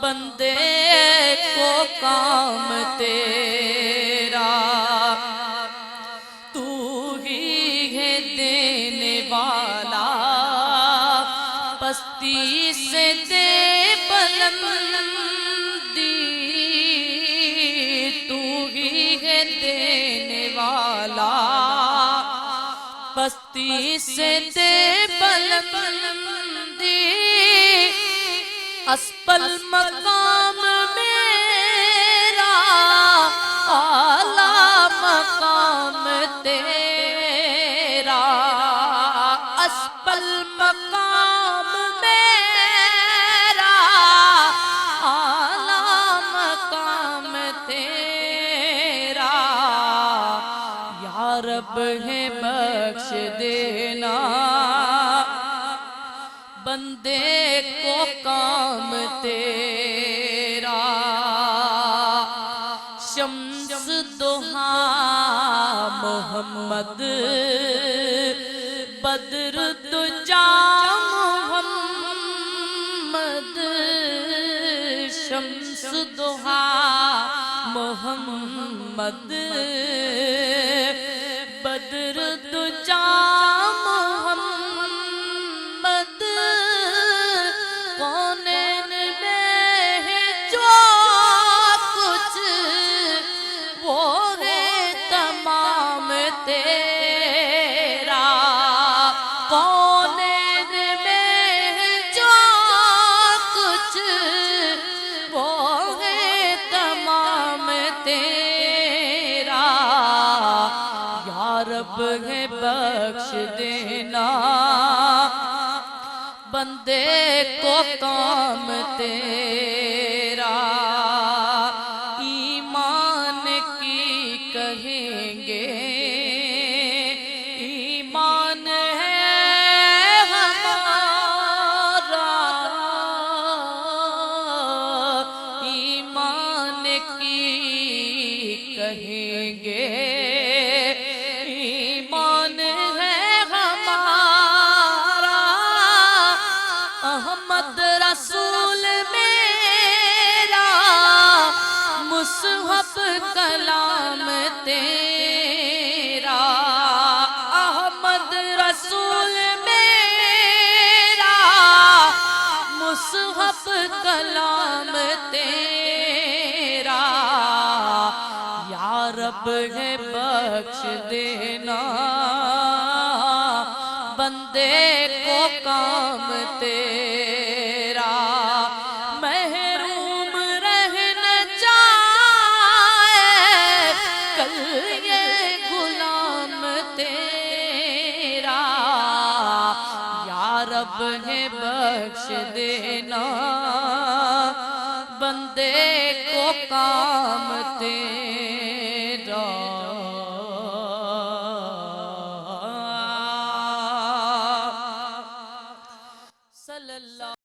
बंदे को काम तेरा, तू ही है देने वाला, पस्ती से दे बुलंदी, तू ही है देने वाला, पस्ती से दे बुलंदी। अस्पल मकाम मेरा, आला मकाम तेरा, अस्पल मकाम मेरा, आला मकाम तेरा। या रब है बख्श देना बंदे को काम तेरा। शम्स दुहा मोहम्मद, बद्र दुजा मोहम्मद, शम्स दुहा मोहम्मद, बद्र दुजा मोहम्मद। कौनैन में है जो कुछ वो है तमाम तेरा, कौनैन में है जो कुछ वो है तमाम तेरा। या रब है बख्श देना बंदे को काम तेरा। ईमान की कहेंगे ईमान है हमारा, ईमान की कहेंगे ईमान है हमारा। अहमद रसूल मेरा, मुसहफ कलाम तेरा, अहमद रसूल मेरा, मुसहफ कलाम तेरा। या रब है बख्श देना बंदे को काम तेरा। महरूम रह न जाए कल ये गुलाम तेरा। या रब है बख्श देना बंदे को काम तेरा।